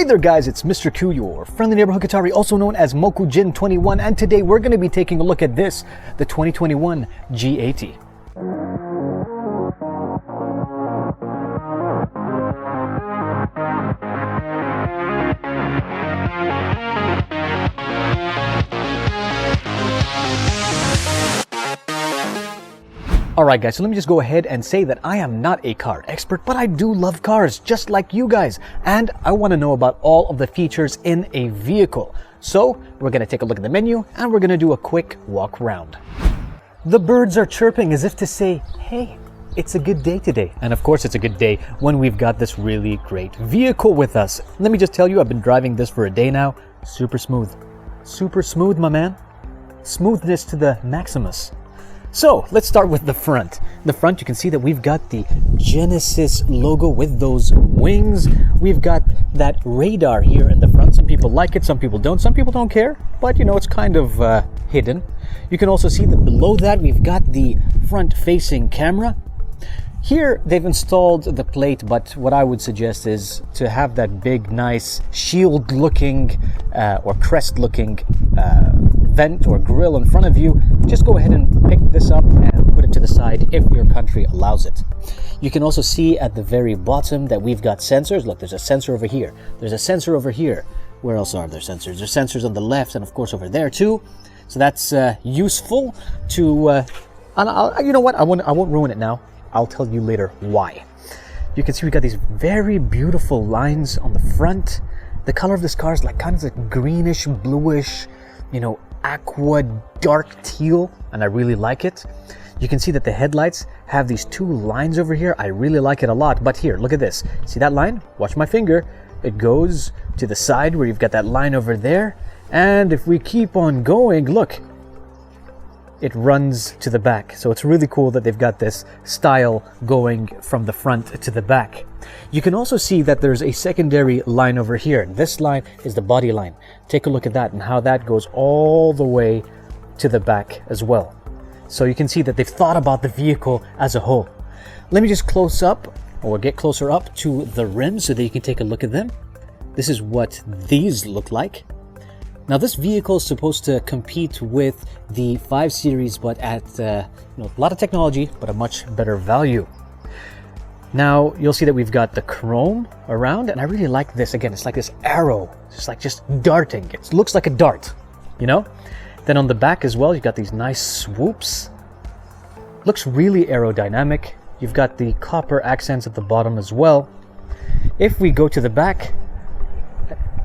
there guys, it's Mr. Q, your friendly neighborhood Qatari, also known as Mokujin21, and today we're going to be taking a look at this, the 2021 G80. Alright guys, so let me just go ahead and say that I am not a car expert, but I do love cars just like you guys, and I want to know about all of the features in a vehicle. So we're going to take a look at the menu and we're going to do a quick walk around. The birds are chirping as if to say, hey, it's a good day today. And of course it's a good day when we've got this really great vehicle with us. Let me just tell you, I've been driving this for a day now. Super smooth. Super smooth, my man. Smoothness to the maximus. So let's start with the front. The front, you can see that we've got the Genesis logo with those wings. We've got that radar here in the front. Some people like it, some people don't. Some people don't care, but you know, it's kind of hidden. You can also see that below that we've got the front-facing camera. Here they've installed the plate, but what I would suggest is to have that big, nice shield-looking or crest-looking vent or grill in front of you. Just go ahead and pick this up and put it to the side if your country allows it. You can also see at the very bottom that we've got sensors. Look, there's a sensor over here. There's a sensor over here. Where else are there sensors? There's sensors on the left and of course over there too. So that's useful to, you know what? I won't ruin it now. I'll tell you later why. You can see we got these very beautiful lines on the front. The color of this car is like kind of like greenish, bluish, you know, aqua dark teal, and I really like it. You can see that the headlights have these two lines over here. I really like it a lot. But here, look at this. See that line? Watch my finger. It goes to the side where you've got that line over there. And if we keep on going, look, it runs to the back. So it's really cool that they've got this style going from the front to the back. You can also see that there's a secondary line over here. This line is the body line. Take a look at that and how that goes all the way to the back as well. So you can see that they've thought about the vehicle as a whole. Let me just close up or get closer up to the rims so that you can take a look at them. This is what these look like. Now this vehicle is supposed to compete with the 5 Series, but at a lot of technology, but a much better value. Now you'll see that we've got the chrome around, and I really like this. Again, it's like this arrow, just darting. It looks like a dart, you know? Then on the back as well, you've got these nice swoops. Looks really aerodynamic. You've got the copper accents at the bottom as well. If we go to the back,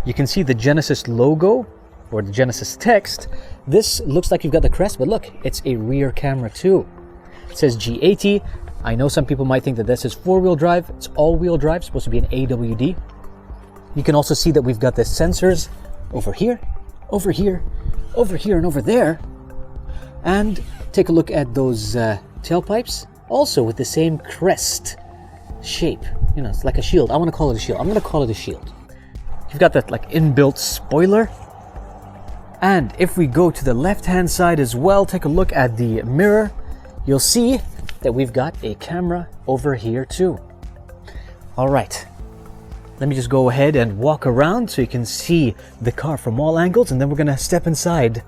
you can see the Genesis logo or the Genesis text. This looks like you've got the crest, but look, it's a rear camera too. It says G80. I know some people might think that this is 4-wheel drive. It's all-wheel drive, it's supposed to be an AWD. You can also see that we've got the sensors over here, over here, over here, and over there. And take a look at those tailpipes, also with the same crest shape. You know, it's like a shield. I want to call it a shield. I'm going to call it a shield. You've got that like inbuilt spoiler. And if we go to the left-hand side as well, take a look at the mirror, you'll see that we've got a camera over here too. All right, let me just go ahead and walk around so you can see the car from all angles, and then we're gonna step inside.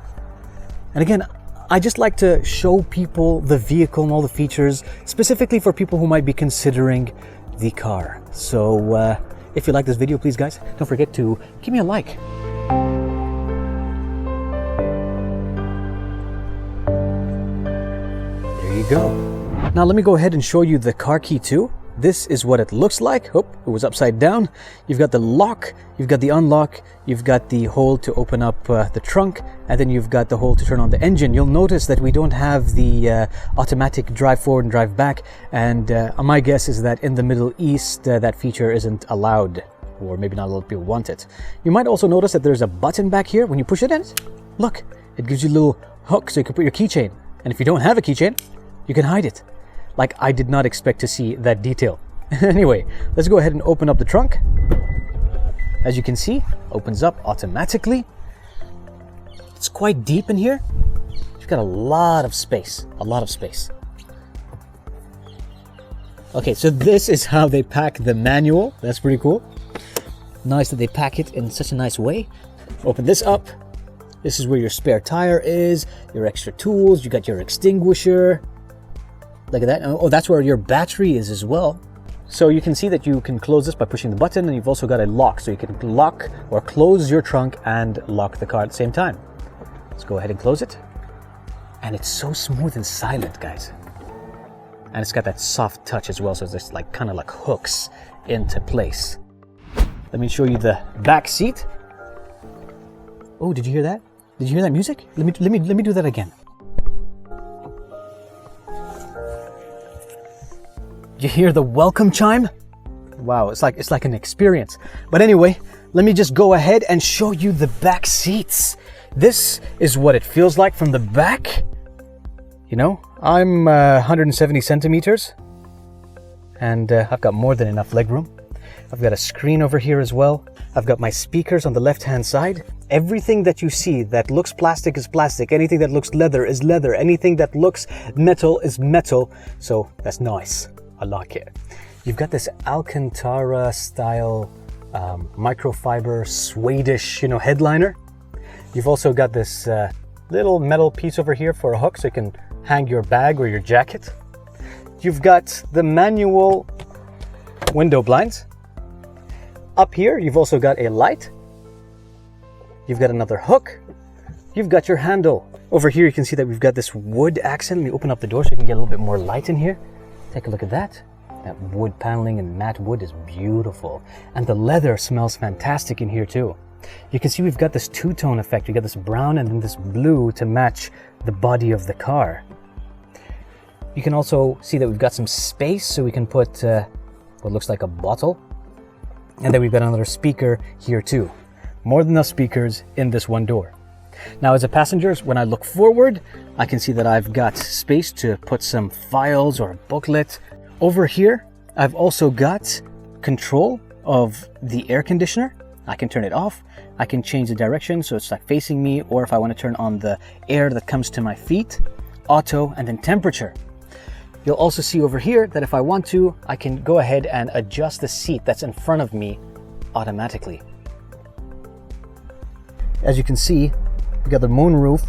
And again, I just like to show people the vehicle and all the features, specifically for people who might be considering the car. So if you like this video, please guys, don't forget to give me a like. There you go. Now let me go ahead and show you the car key too. This is what it looks like. Oh, it was upside down. You've got the lock, you've got the unlock, you've got the hole to open up the trunk, and then you've got the hole to turn on the engine. You'll notice that we don't have the automatic drive forward and drive back, and my guess is that in the Middle East that feature isn't allowed, or maybe not a lot of people want it. You might also notice that there's a button back here. When you push it in, look, it gives you a little hook so you can put your keychain, and if you don't have a keychain, you can hide it. Like, I did not expect to see that detail. Anyway, let's go ahead and open up the trunk. As you can see, opens up automatically. It's quite deep in here. You've got a lot of space, Okay, so this is how they pack the manual. That's pretty cool. Nice that they pack it in such a nice way. Open this up. This is where your spare tire is, your extra tools, you got your extinguisher. Look at that. Oh, that's where your battery is as well. So you can see that you can close this by pushing the button, and you've also got a lock, so you can lock or close your trunk and lock the car at the same time. Let's go ahead and close it. And it's so smooth and silent, guys. And it's got that soft touch as well, so it's just like kind of like hooks into place. Let me show you the back seat. Oh, did you hear that? Did you hear that music? Let me do that again. You hear the welcome chime? Wow, it's like an experience. But anyway, let me just go ahead and show you the back seats. This is what it feels like from the back. You know, I'm 170 centimeters, and I've got more than enough legroom. I've got a screen over here as well. I've got my speakers on the left-hand side. Everything that you see that looks plastic is plastic. Anything that looks leather is leather. Anything that looks metal is metal. So that's nice. I like it. You've got this Alcantara style microfiber Swedish, headliner. You've also got this little metal piece over here for a hook so you can hang your bag or your jacket. You've got the manual window blinds. Up here, you've also got a light. You've got another hook. You've got your handle. Over here, you can see that we've got this wood accent. Let me open up the door so you can get a little bit more light in here. Take a look at that. That wood paneling and matte wood is beautiful. And the leather smells fantastic in here too. You can see we've got this two-tone effect. We got this brown and then this blue to match the body of the car. You can also see that we've got some space so we can put what looks like a bottle. And then we've got another speaker here too. More than enough speakers in this one door. Now as a passenger, when I look forward, I can see that I've got space to put some files or a booklet. Over here, I've also got control of the air conditioner. I can turn it off. I can change the direction so it's like facing me, or if I want to turn on the air that comes to my feet, auto, and then temperature. You'll also see over here that if I want to, I can go ahead and adjust the seat that's in front of me automatically. As you can see, we got the moonroof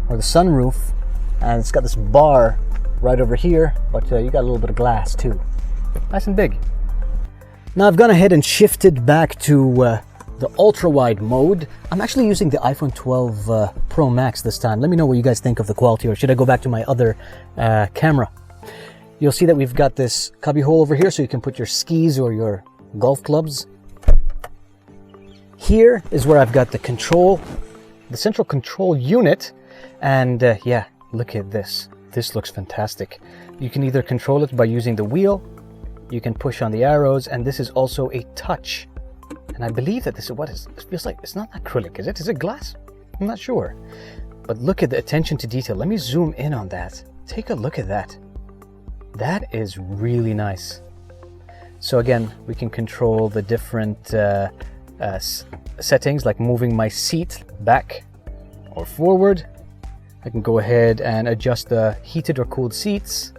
or the sunroof, and it's got this bar right over here, but you got a little bit of glass too. Nice and big. Now I've gone ahead and shifted back to the ultra-wide mode. I'm actually using the iPhone 12 Pro Max this time. Let me know what you guys think of the quality, or should I go back to my other camera? You'll see that we've got this cubby hole over here so you can put your skis or your golf clubs. Here is where I've got the control, the central control unit, and yeah, look at this. This looks fantastic. You can either control it by using the wheel, you can push on the arrows, and this is also a touch. And I believe that this is what is, it feels like, it's not acrylic, is it? Is it glass? I'm not sure. But look at the attention to detail. Let me zoom in on that. Take a look at that. That is really nice. So again, we can control the different settings, like moving my seat back or forward. I can go ahead and adjust the heated or cooled seats.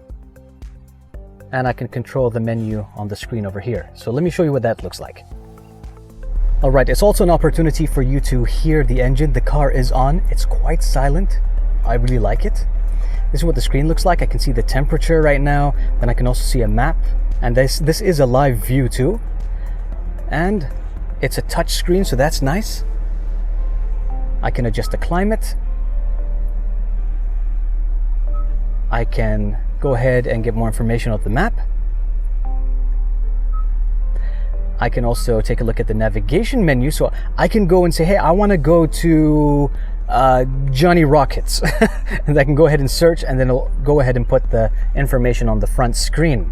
And I can control the menu on the screen over here. So let me show you what that looks like. All right, it's also an opportunity for you to hear the engine. The car is on. It's quite silent. I really like it. This is what the screen looks like. I can see the temperature right now. Then I can also see a map. And this is a live view too. And it's a touch screen, so that's nice. I can adjust the climate. I can go ahead and get more information of the map. I can also take a look at the navigation menu, so I can go and say, hey, I want to go to Johnny Rockets. And I can go ahead and search, and then it'll go ahead and put the information on the front screen.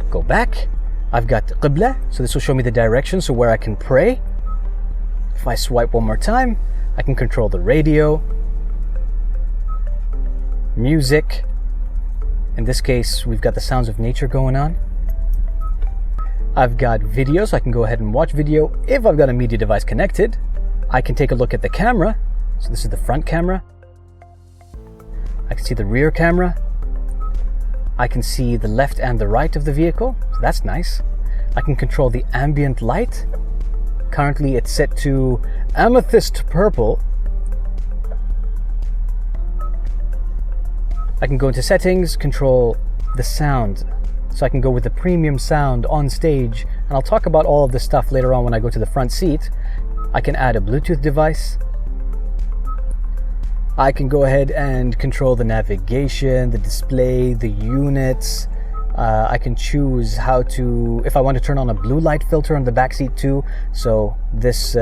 Go back. I've got Qibla, so this will show me the direction, so where I can pray. If I swipe one more time, I can control the radio, music. In this case, we've got the sounds of nature going on. I've got video, so I can go ahead and watch video. If I've got a media device connected, I can take a look at the camera. So this is the front camera. I can see the rear camera. I can see the left and the right of the vehicle. So that's nice. I can control the ambient light. Currently it's set to amethyst purple. I can go into settings, control the sound. So I can go with the premium sound on stage, and I'll talk about all of this stuff later on when I go to the front seat. I can add a Bluetooth device. I can go ahead and control the navigation, the display, the units. I can choose how to, if I want to turn on a blue light filter on the back seat too. So this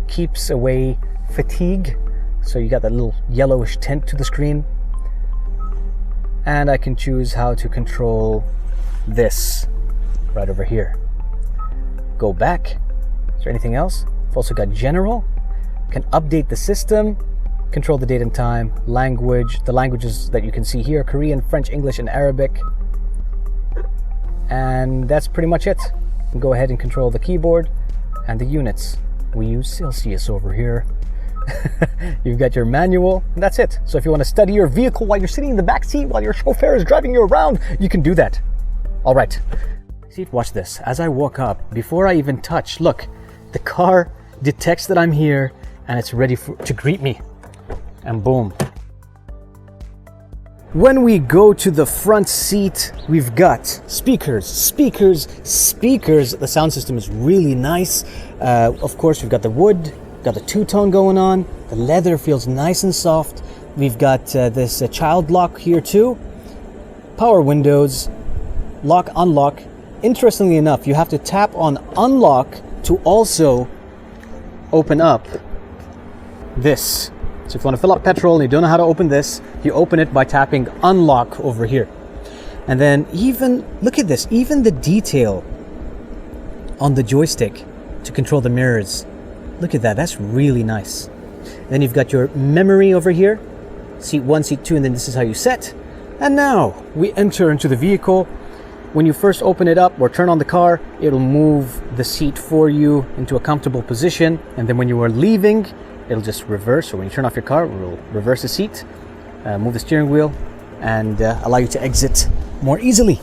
keeps away fatigue. So you got that little yellowish tint to the screen. And I can choose how to control this right over here. Go back. Is there anything else? I've also got general. Can update the system, control the date and time, language. The languages that you can see here: Korean, French, English, and Arabic. And that's pretty much it. You can go ahead and control the keyboard and the units. We use Celsius over here. You've got your manual, and that's it. So if you want to study your vehicle while you're sitting in the back seat, while your chauffeur is driving you around, you can do that. All right. See, watch this. As I walk up, before I even touch, look, the car detects that I'm here, and it's ready to greet me. And boom. When we go to the front seat, we've got speakers. The sound system is really nice. Of course, we've got the wood, got the two-tone going on. The leather feels nice and soft. We've got this child lock here too. Power windows, lock, unlock. Interestingly enough, you have to tap on unlock to also open up this. So if you want to fill up petrol and you don't know how to open this, you open it by tapping unlock over here. And then even, look at this, even the detail on the joystick to control the mirrors. Look at that, that's really nice. Then you've got your memory over here, seat 1, seat 2, and then this is how you set. And now we enter into the vehicle. When you first open it up or turn on the car, it'll move the seat for you into a comfortable position. And then when you are leaving, it'll just reverse, or when you turn off your car, it will reverse the seat, move the steering wheel, and allow you to exit more easily.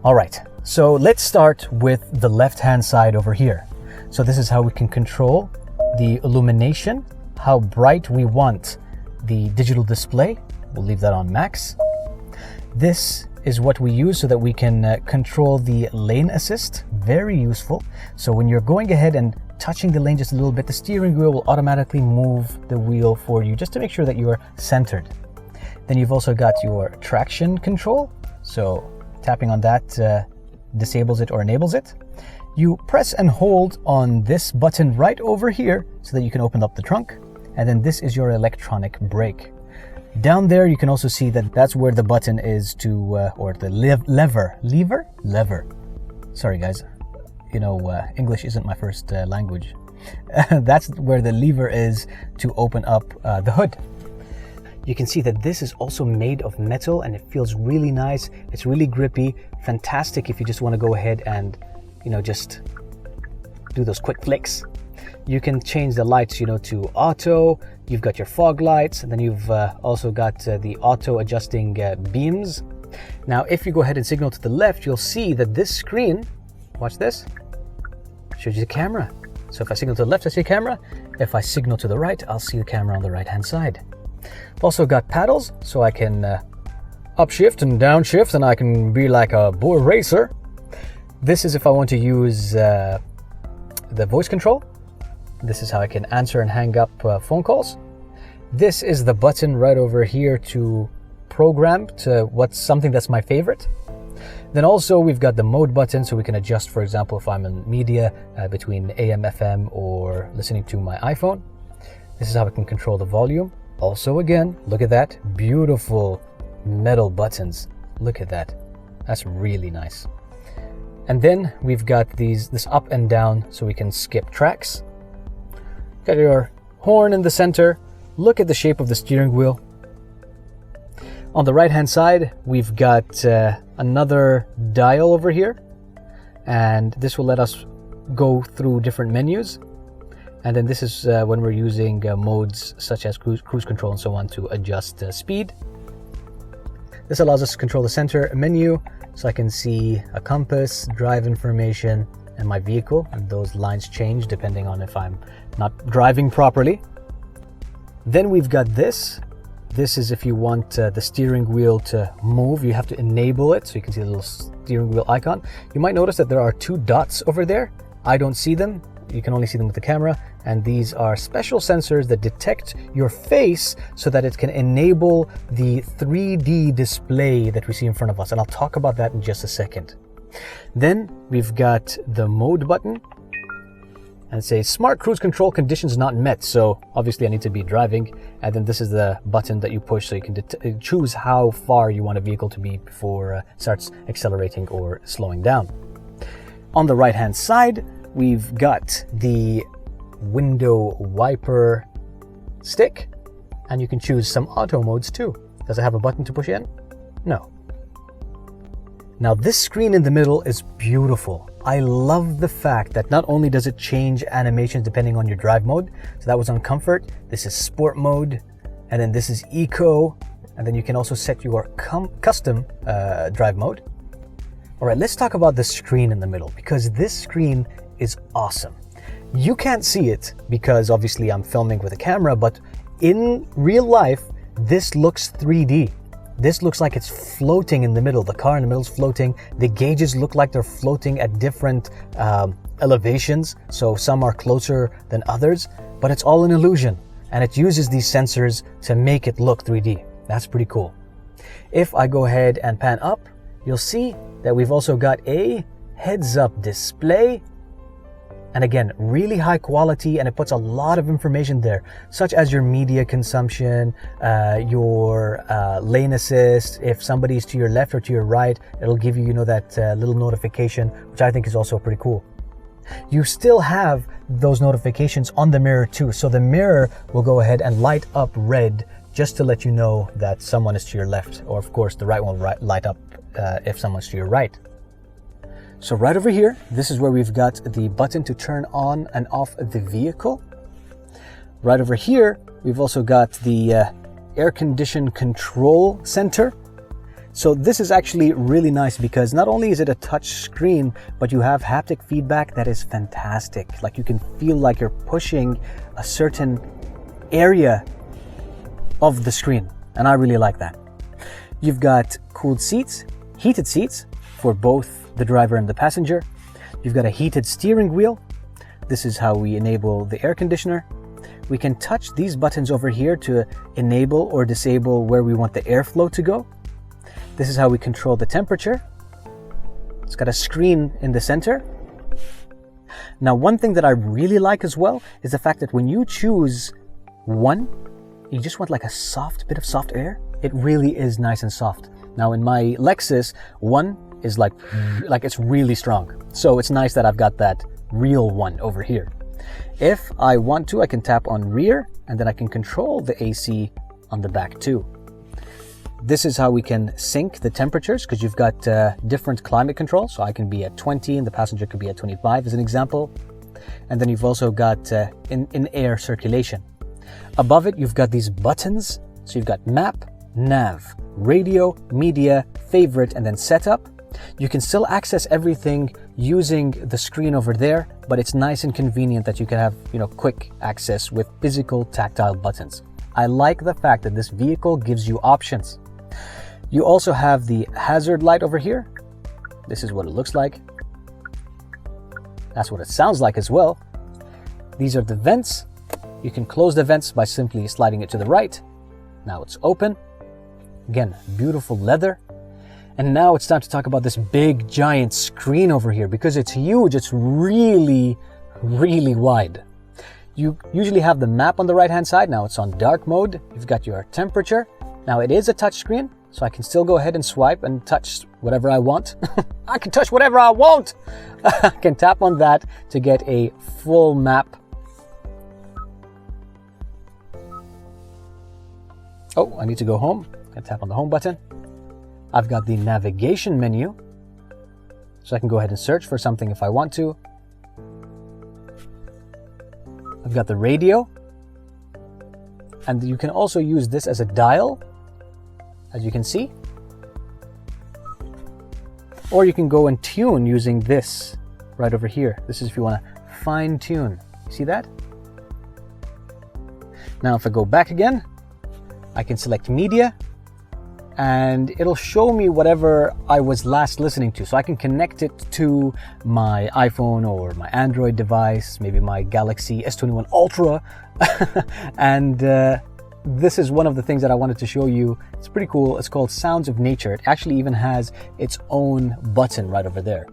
All right, so let's start with the left-hand side over here. So this is how we can control the illumination, how bright we want the digital display. We'll leave that on max. This is what we use so that we can control the lane assist. Very useful. So when you're going ahead and touching the lane just a little bit, the steering wheel will automatically move the wheel for you just to make sure that you are centered. Then you've also got your traction control. So tapping on that disables it or enables it. You press and hold on this button right over here so that you can open up the trunk. And then this is your electronic brake. Down there, you can also see that that's where the button is to, or the lever. Sorry guys, you know, English isn't my first language. That's where the lever is to open up the hood. You can see that this is also made of metal and it feels really nice. It's really grippy, fantastic if you just want to go ahead and, you know, just do those quick flicks. You can change the lights, you know, to auto. You've got your fog lights, and then you've also got the auto adjusting beams. Now, if you go ahead and signal to the left, you'll see that this screen, watch this, shows you the camera. So if I signal to the left, I see a camera. If I signal to the right, I'll see the camera on the right-hand side. Also got paddles, so I can upshift and downshift, and I can be like a boy racer. This is if I want to use the voice control. This is how I can answer and hang up phone calls. This is the button right over here to program to what's something that's my favorite. Then also we've got the mode button, so we can adjust, for example, if I'm in media between AM, FM, or listening to my iPhone. This is how I can control the volume. Also, again, look at that, beautiful metal buttons. Look at that, that's really nice. And then we've got this up and down, so we can skip tracks. Got your horn in the center. Look at the shape of the steering wheel. On the right hand side, we've got another dial over here, and this will let us go through different menus. And then this is when we're using modes such as cruise control and so on to adjust speed. This allows us to control the center menu, so I can see a compass, drive information, and my vehicle, and those lines change depending on if I'm not driving properly. Then we've got this. This is if you want the steering wheel to move, you have to enable it, so you can see the little steering wheel icon. You might notice that there are 2 dots over there. I don't see them. You can only see them with the camera, and these are special sensors that detect your face so that it can enable the 3D display that we see in front of us, and I'll talk about that in just a second. Then we've got the mode button, and it says smart cruise control conditions not met, so obviously I need to be driving, and then this is the button that you push so you can choose how far you want a vehicle to be before it starts accelerating or slowing down. On the right hand side, we've got the window wiper stick, and you can choose some auto modes too. Does it have a button to push in? No. Now this screen in the middle is beautiful. I love the fact that not only does it change animations depending on your drive mode, so that was on comfort, this is sport mode, and then this is eco, and then you can also set your custom drive mode. All right, let's talk about the screen in the middle, because this screen is awesome. You can't see it because obviously I'm filming with a camera, but in real life, this looks 3D. This looks like it's floating in the middle. The car in the middle is floating. The gauges look like they're floating at different elevations. So some are closer than others, but it's all an illusion. And it uses these sensors to make it look 3D. That's pretty cool. If I go ahead and pan up, you'll see that we've also got a heads-up display. And again, really high quality, and it puts a lot of information there, such as your media consumption, your lane assist. If somebody's to your left or to your right, it'll give you, that little notification, which I think is also pretty cool. You still have those notifications on the mirror too. So the mirror will go ahead and light up red just to let you know that someone is to your left, or of course the right one will light up if someone's to your right. So right over here, this is where we've got the button to turn on and off the vehicle. Right over here, we've also got the air condition control center. So this is actually really nice because not only is it a touch screen, but you have haptic feedback that is fantastic. Like you can feel like you're pushing a certain area of the screen, and I really like that. You've got cooled seats, heated seats for both the driver and the passenger. You've got a heated steering wheel. This is how we enable the air conditioner. We can touch these buttons over here to enable or disable where we want the airflow to go. This is how we control the temperature. It's got a screen in the center. Now, one thing that I really like as well is the fact that when you choose 1, you just want like a bit of soft air. It really is nice and soft. Now in my Lexus, 1 is like it's really strong. So it's nice that I've got that real 1 over here. If I want to, I can tap on rear, and then I can control the AC on the back too. This is how we can sync the temperatures, because you've got different climate control. So I can be at 20 and the passenger could be at 25 as an example. And then you've also got in-air circulation. Above it, you've got these buttons. So you've got map, nav, radio, media, favorite, and then setup. You can still access everything using the screen over there, but it's nice and convenient that you can have, quick access with physical tactile buttons. I like the fact that this vehicle gives you options. You also have the hazard light over here. This is what it looks like. That's what it sounds like as well. These are the vents. You can close the vents by simply sliding it to the right. Now it's open. Again, beautiful leather. And now it's time to talk about this big giant screen over here, because it's huge. It's really, really wide. You usually have the map on the right hand side. Now it's on dark mode. You've got your temperature. Now it is a touch screen, so I can still go ahead and swipe and touch whatever I want. I can touch whatever I want. I can tap on that to get a full map. Oh, I need to go home. I can tap on the home button. I've got the navigation menu, so I can go ahead and search for something if I want to. I've got the radio, and you can also use this as a dial, as you can see. Or you can go and tune using this right over here. This is if you want to fine tune. See that? Now if I go back again, I can select media and it'll show me whatever I was last listening to. So I can connect it to my iPhone or my Android device, maybe my Galaxy S21 Ultra. And this is one of the things that I wanted to show you. It's pretty cool. It's called Sounds of Nature. It actually even has its own button right over there.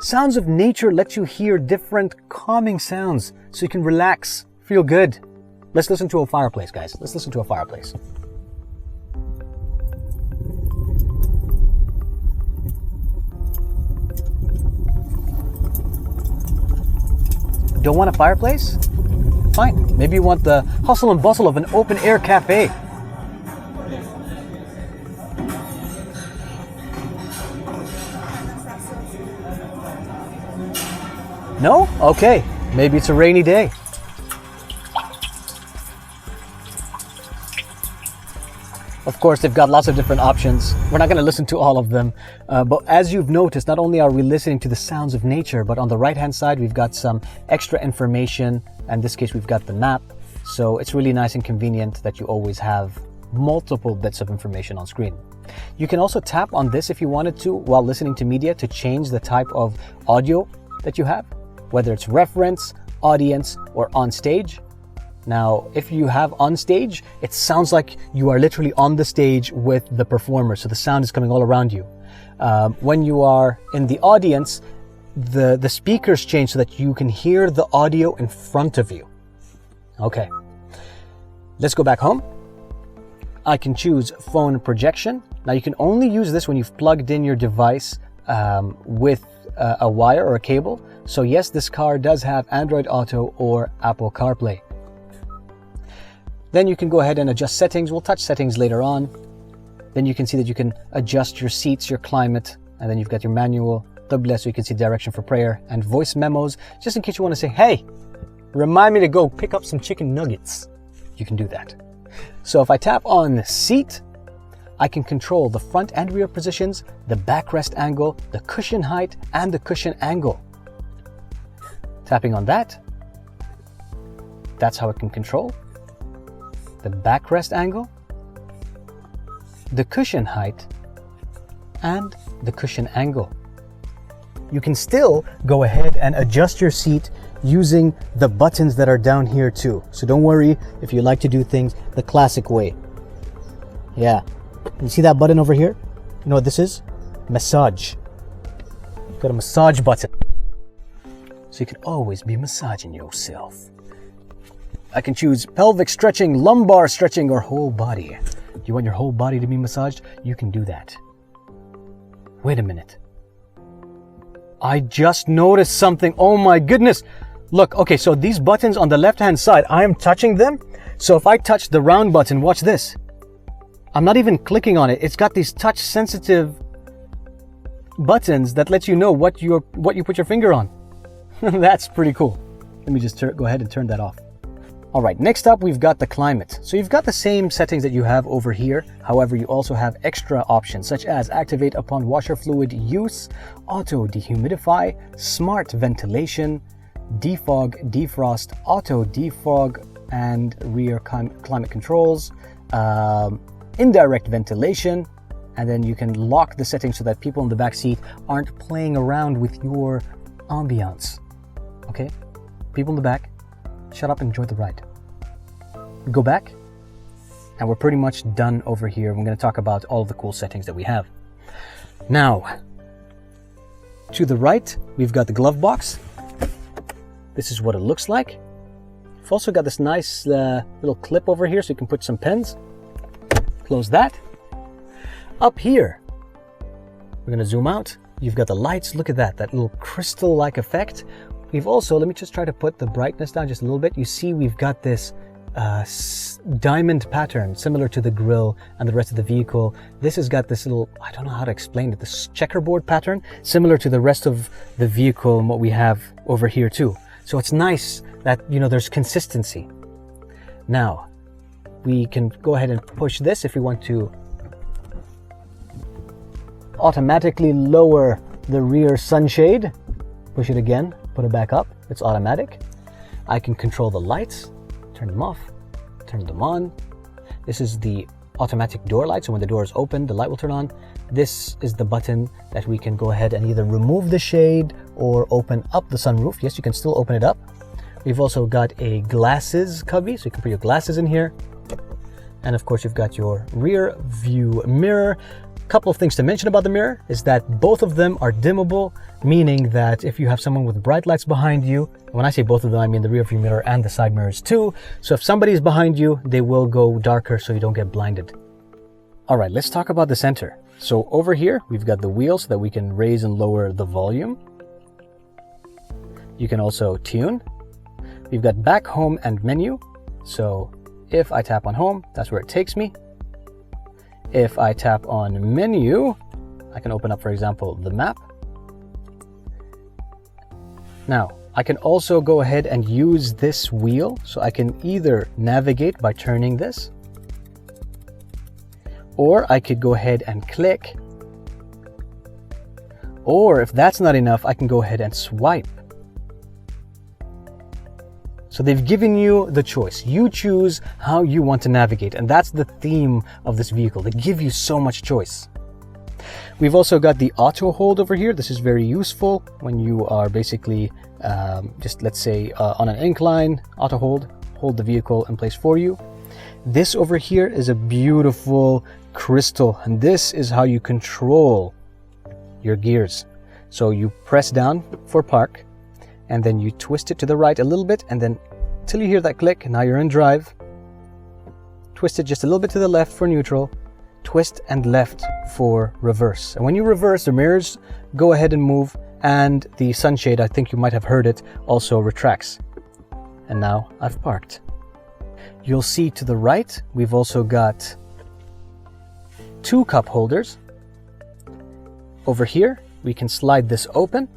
Sounds of Nature lets you hear different calming sounds so you can relax, feel good. Let's listen to a fireplace, guys. Let's listen to a fireplace. Don't want a fireplace? Fine. Maybe you want the hustle and bustle of an open air cafe. No? Okay. Maybe it's a rainy day. Of course, they've got lots of different options. We're not going to listen to all of them. But as you've noticed, not only are we listening to the sounds of nature, but on the right-hand side, we've got some extra information. In this case, we've got the map. So it's really nice and convenient that you always have multiple bits of information on screen. You can also tap on this if you wanted to while listening to media to change the type of audio that you have, whether it's reference, audience, or on stage. Now, if you have on stage, it sounds like you are literally on the stage with the performer, so the sound is coming all around you. When you are in the audience, the speakers change so that you can hear the audio in front of you. Okay, let's go back home. I can choose phone projection. Now, you can only use this when you've plugged in your device with a wire or a cable. So yes, this car does have Android Auto or Apple CarPlay. Then you can go ahead and adjust settings. We'll touch settings later on. Then you can see that you can adjust your seats, your climate, and then you've got your manual, double so you can see direction for prayer, and voice memos, just in case you want to say, hey, remind me to go pick up some chicken nuggets. You can do that. So if I tap on seat, I can control the front and rear positions, the backrest angle, the cushion height, and the cushion angle. Tapping on that, that's how it can control the backrest angle, the cushion height, and the cushion angle. You can still go ahead and adjust your seat using the buttons that are down here too. So don't worry if you like to do things the classic way. Yeah. You see that button over here? You know what this is? Massage. Got a massage button. So you can always be massaging yourself. I can choose pelvic stretching, lumbar stretching, or whole body. You want your whole body to be massaged? You can do that. Wait a minute. I just noticed something. Oh my goodness. Look, okay, so these buttons on the left-hand side, I am touching them. So if I touch the round button, watch this. I'm not even clicking on it. It's got these touch-sensitive buttons that lets you know what you put your finger on. That's pretty cool. Let me just go ahead and turn that off. All right, next up, we've got the climate. So you've got the same settings that you have over here. However, you also have extra options such as activate upon washer fluid use, auto dehumidify, smart ventilation, defog, defrost, auto defog, and rear climate controls, indirect ventilation, and then you can lock the settings so that people in the back seat aren't playing around with your ambiance. Okay, people in the back, shut up and enjoy the ride. We go back, and we're pretty much done over here. We're going to talk about all of the cool settings that we have. Now, to the right, we've got the glove box. This is what it looks like. We've also got this nice little clip over here so you can put some pens. Close that. Up here, we're going to zoom out. You've got the lights. Look at that little crystal-like effect. We've also, let me just try to put the brightness down just a little bit. You see we've got this diamond pattern similar to the grille and the rest of the vehicle. This has got this little, I don't know how to explain it, this checkerboard pattern similar to the rest of the vehicle and what we have over here too. So it's nice that, you know, there's consistency. Now, we can go ahead and push this if we want to automatically lower the rear sunshade. Push it again, put it back up. It's automatic. I can control the lights, turn them off, turn them on. This is the automatic door light, so when the door is open, the light will turn on. This is the button that we can go ahead and either remove the shade or open up the sunroof. Yes, you can still open it up. We've also got a glasses cubby, so you can put your glasses in here. And of course, you've got your rear view mirror. Couple of things to mention about the mirror is that both of them are dimmable, meaning that if you have someone with bright lights behind you, when I say both of them, I mean the rear view mirror and the side mirrors too. So if somebody's behind you, they will go darker so you don't get blinded. All right, let's talk about the center. So over here, we've got the wheels so that we can raise and lower the volume. You can also tune. We've got back, home, and menu. So if I tap on home, that's where it takes me. If I tap on menu, I can open up, for example, the map. Now, I can also go ahead and use this wheel, so I can either navigate by turning this, or I could go ahead and click, or if that's not enough, I can go ahead and swipe. So they've given you the choice. You choose how you want to navigate, and that's the theme of this vehicle. They give you so much choice. We've also got the auto hold over here. This is very useful when you are basically just, let's say, on an incline. Auto hold the vehicle in place for you. This over here is a beautiful crystal, and this is how you control your gears. So you press down for park, and then you twist it to the right a little bit, and then till you hear that click, now you're in drive. Twist it just a little bit to the left for neutral, twist and left for reverse. And when you reverse, the mirrors go ahead and move, and the sunshade, I think you might have heard it, also retracts. And now I've parked. You'll see to the right, we've also got 2 cup holders. Over here, we can slide this open,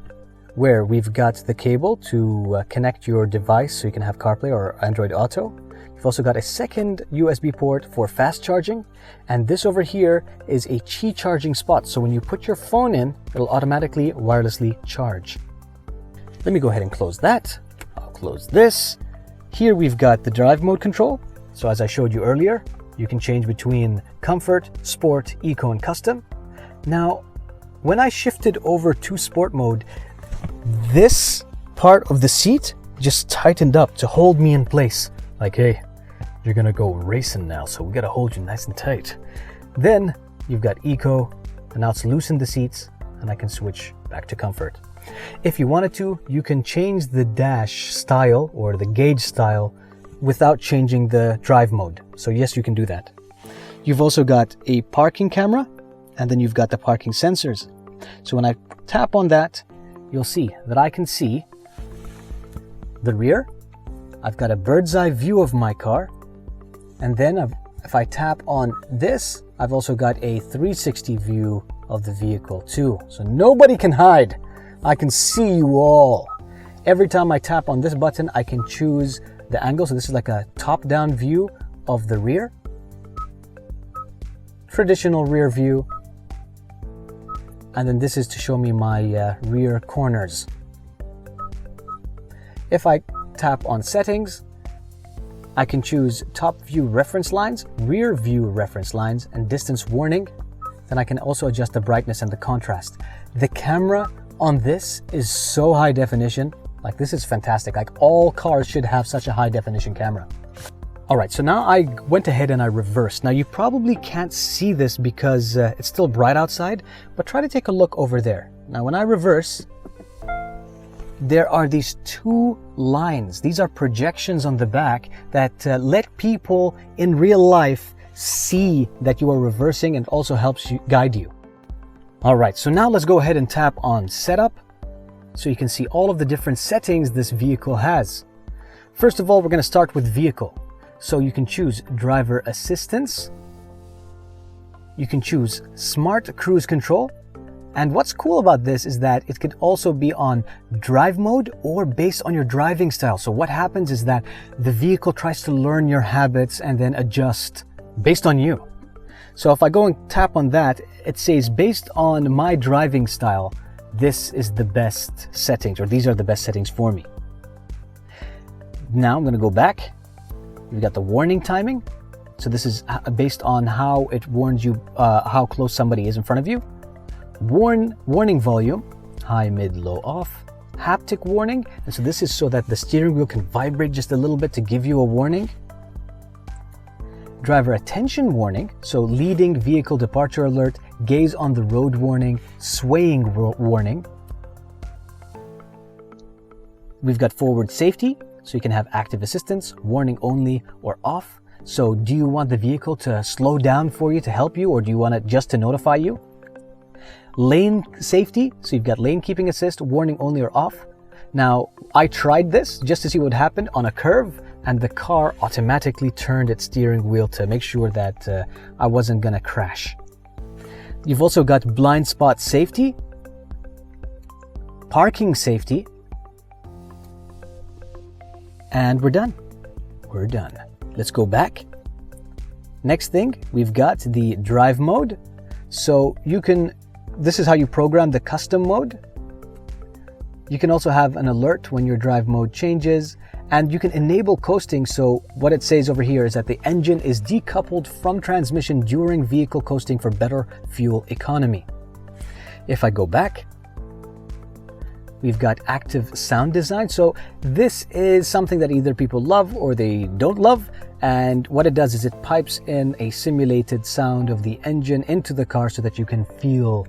where we've got the cable to connect your device so you can have CarPlay or Android Auto. You've also got a second USB port for fast charging, and this over here is a Qi charging spot. So when you put your phone in, it'll automatically wirelessly charge. Let me go ahead and close that. I'll close this. Here we've got the drive mode control. So as I showed you earlier, you can change between comfort, sport, eco, and custom. Now, when I shifted over to sport mode, this part of the seat just tightened up to hold me in place. Like, hey, you're gonna go racing now, so we gotta hold you nice and tight. Then you've got eco, and now it's loosened the seats, and I can switch back to comfort. If you wanted to, you can change the dash style or the gauge style without changing the drive mode. So yes, you can do that. You've also got a parking camera, and then you've got the parking sensors. So when I tap on that, you'll see that I can see the rear. I've got a bird's eye view of my car. And then if I tap on this, I've also got a 360 view of the vehicle too. So nobody can hide. I can see you all. Every time I tap on this button, I can choose the angle. So this is like a top-down view of the rear. Traditional rear view. And then this is to show me my rear corners. If I tap on settings, I can choose top view reference lines, rear view reference lines, and distance warning. Then I can also adjust the brightness and the contrast. The camera on this is so high definition. Like, this is fantastic. Like, all cars should have such a high definition camera. All right, so now I went ahead and I reversed. Now you probably can't see this because it's still bright outside, but try to take a look over there. Now when I reverse, there are these 2 lines. These are projections on the back that let people in real life see that you are reversing, and also helps you guide you. All right, so now let's go ahead and tap on setup so you can see all of the different settings this vehicle has. First of all, we're going to start with vehicle. So you can choose driver assistance. You can choose smart cruise control. And what's cool about this is that it could also be on drive mode or based on your driving style. So what happens is that the vehicle tries to learn your habits and then adjust based on you. So if I go and tap on that, it says based on my driving style, this is the best settings, or these are the best settings for me. Now I'm going to go back. We've got the warning timing. So this is based on how it warns you how close somebody is in front of you. Warning volume, high, mid, low, off. Haptic warning, and so this is so that the steering wheel can vibrate just a little bit to give you a warning. Driver attention warning, so leading vehicle departure alert, gaze on the road warning, swaying warning. We've got forward safety, so you can have active assistance, warning only, or off. So do you want the vehicle to slow down for you to help you, or do you want it just to notify you? Lane safety, so you've got lane keeping assist, warning only or off. Now, I tried this just to see what happened on a curve, and the car automatically turned its steering wheel to make sure that I wasn't gonna crash. You've also got blind spot safety, parking safety, and we're done. We're done. Let's go back. Next thing, we've got the drive mode. So this is how you program the custom mode. You can also have an alert when your drive mode changes, and you can enable coasting. So what it says over here is that the engine is decoupled from transmission during vehicle coasting for better fuel economy. If I go back, we've got active sound design. So this is something that either people love or they don't love. And what it does is it pipes in a simulated sound of the engine into the car so that you can feel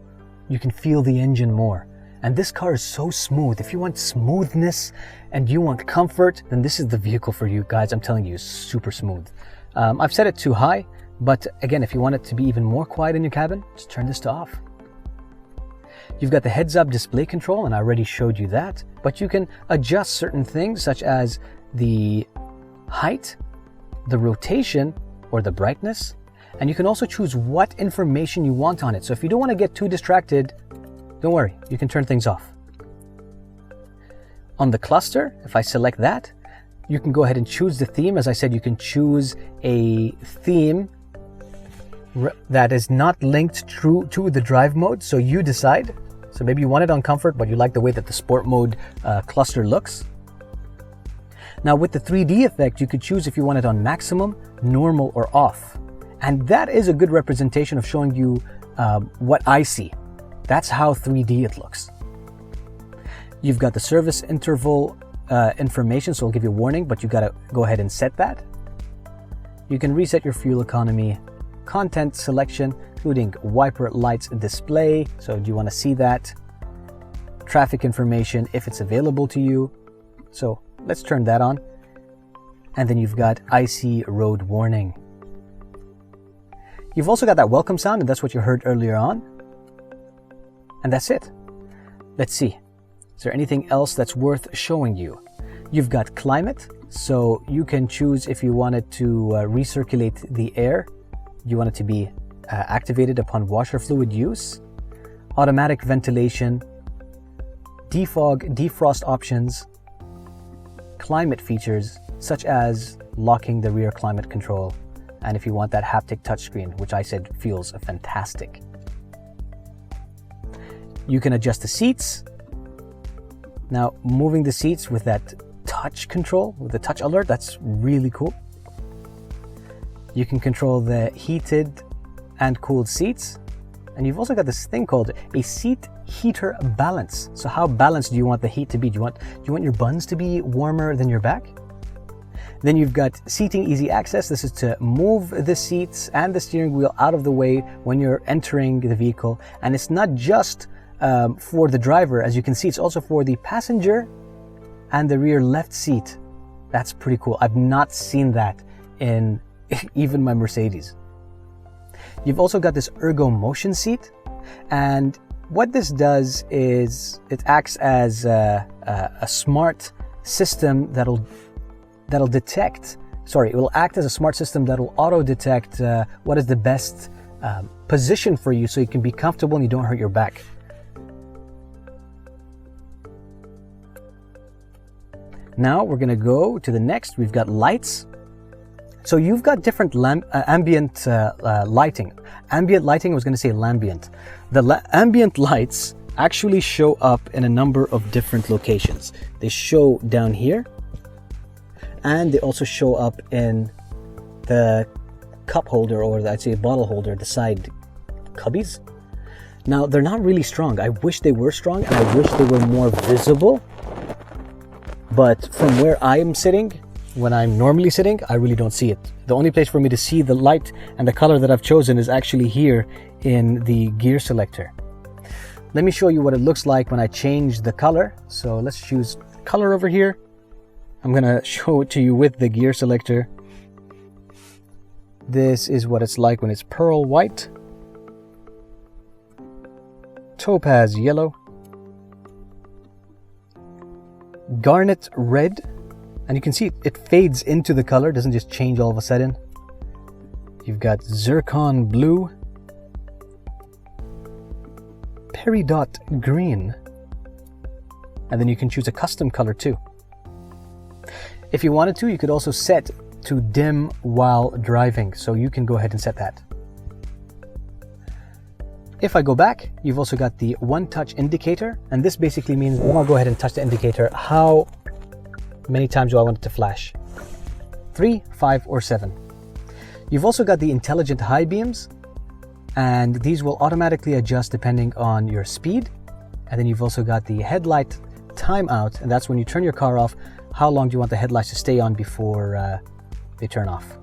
the engine more. And this car is so smooth. If you want smoothness and you want comfort, then this is the vehicle for you guys. I'm telling you, it's super smooth. I've set it too high, but again, if you want it to be even more quiet in your cabin, just turn this to off. You've got the heads-up display control, and I already showed you that, but you can adjust certain things such as the height, the rotation, or the brightness. And you can also choose what information you want on it. So if you don't want to get too distracted, don't worry, you can turn things off. On the cluster, if I select that, you can go ahead and choose the theme. As I said, you can choose a theme that is not linked to the drive mode, so you decide. So maybe you want it on comfort, but you like the way that the sport mode cluster looks. Now with the 3D effect, you could choose if you want it on maximum, normal, or off. And that is a good representation of showing you what I see. That's how 3D it looks. You've got the service interval information, so it'll give you a warning, but you gotta go ahead and set that. You can reset your fuel economy, content selection, including wiper lights display. So do you want to see that? Traffic information if it's available to you. So let's turn that on. And then you've got icy road warning. You've also got that welcome sound, and that's what you heard earlier on. And that's it. Let's see. Is there anything else that's worth showing you? You've got climate, so you can choose if you wanted to recirculate the air. You want it to be activated upon washer fluid use. Automatic ventilation, defog, defrost options, climate features such as locking the rear climate control, and if you want that haptic touchscreen, which I said feels fantastic. You can adjust the seats. Now, moving the seats with that touch control, with the touch alert, that's really cool. You can control the heated and cooled seats. And you've also got this thing called a seat heater balance. So how balanced do you want the heat to be? Do you want your buns to be warmer than your back? Then you've got seating easy access. This is to move the seats and the steering wheel out of the way when you're entering the vehicle. And it's not just for the driver. As you can see, it's also for the passenger and the rear left seat. That's pretty cool. I've not seen that in even my Mercedes. You've also got this ergo motion seat, and what this does is it acts as a smart system it will act as a smart system that will auto detect what is the best position for you so you can be comfortable and you don't hurt your back. Now we're going to go to the next. We've got lights. So you've got different ambient lighting. Ambient lighting, I was going to say lambient. The ambient lights actually show up in a number of different locations. They show down here, and they also show up in the cup holder, or I'd say bottle holder, the side cubbies. Now, they're not really strong. I wish they were strong, and I wish they were more visible. But from where I am sitting, when I'm normally sitting, I really don't see it. The only place for me to see the light and the color that I've chosen is actually here in the gear selector. Let me show you what it looks like when I change the color. So let's choose color over here. I'm gonna show it to you with the gear selector. This is what it's like when it's pearl white, topaz yellow, garnet red, and you can see it fades into the color, doesn't just change all of a sudden. You've got zircon blue, peridot green, and then you can choose a custom color too. If you wanted to, you could also set to dim while driving, so you can go ahead and set that. If I go back, you've also got the one touch indicator, and this basically means when I go ahead and touch the indicator, how many times do I want it to flash? 3, 5, or 7. You've also got the intelligent high beams, and these will automatically adjust depending on your speed. And then you've also got the headlight timeout, and that's when you turn your car off, how long do you want the headlights to stay on before they turn off.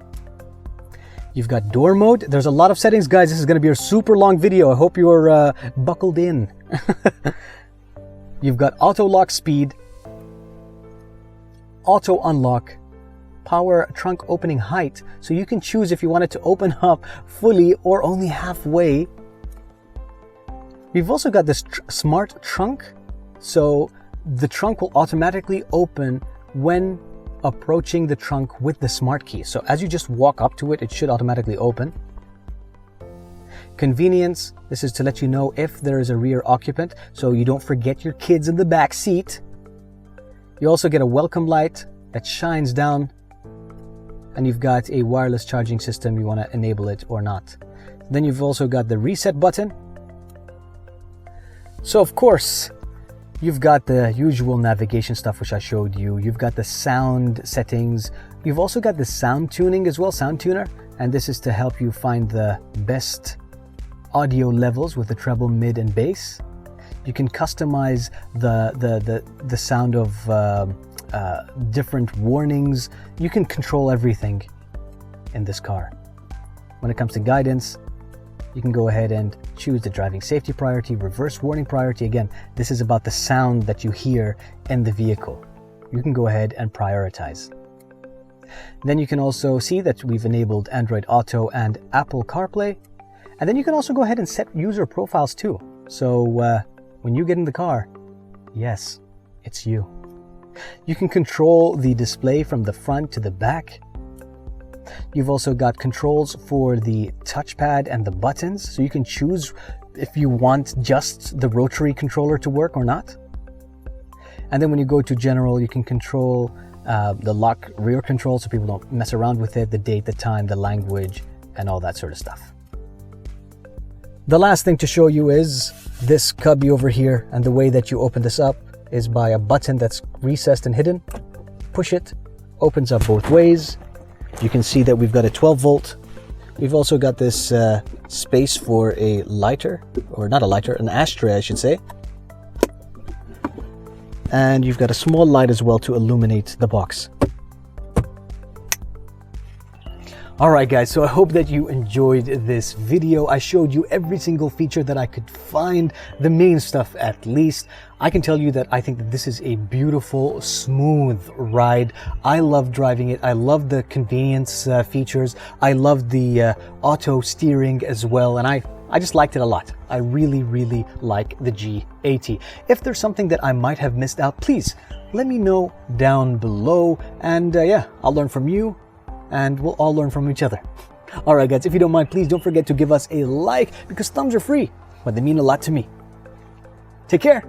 You've got door mode. There's a lot of settings, guys. This is going to be a super long video. I hope you're buckled in. You've got auto lock speed, auto unlock, power trunk opening height. So you can choose if you want it to open up fully or only halfway. We've also got this smart trunk. So the trunk will automatically open when approaching the trunk with the smart key. So as you just walk up to it, it should automatically open. Convenience, this is to let you know if there is a rear occupant, so you don't forget your kids in the back seat. You also get a welcome light that shines down, and you've got a wireless charging system. You want to enable it or not. Then you've also got the reset button. So of course, you've got the usual navigation stuff, which I showed you. You've got the sound settings. You've also got the sound tuning as well, sound tuner. And this is to help you find the best audio levels with the treble, mid, and bass. You can customize the sound of different warnings. You can control everything in this car. When it comes to guidance, you can go ahead and choose the driving safety priority, reverse warning priority. Again, this is about the sound that you hear in the vehicle. You can go ahead and prioritize. Then you can also see that we've enabled Android Auto and Apple CarPlay. And then you can also go ahead and set user profiles too. So when you get in the car, yes, it's you. You can control the display from the front to the back. You've also got controls for the touchpad and the buttons, so you can choose if you want just the rotary controller to work or not. And then when you go to general, you can control the lock rear control so people don't mess around with it, the date, the time, the language, and all that sort of stuff. The last thing to show you is this cubby over here, and the way that you open this up is by a button that's recessed and hidden. Push it, opens up both ways. You can see that we've got a 12 volt. We've also got this space for a lighter, or not a lighter, an ashtray, I should say. And you've got a small light as well to illuminate the box. Alright guys, so I hope that you enjoyed this video. I showed you every single feature that I could find, the main stuff at least. I can tell you that I think that this is a beautiful, smooth ride. I love driving it. I love the convenience features. I love the auto steering as well, and I just liked it a lot. I really, really like the G80. If there's something that I might have missed out, please let me know down below, and yeah, I'll learn from you, and we'll all learn from each other. Alright guys, if you don't mind, please don't forget to give us a like, because thumbs are free, but they mean a lot to me. Take care.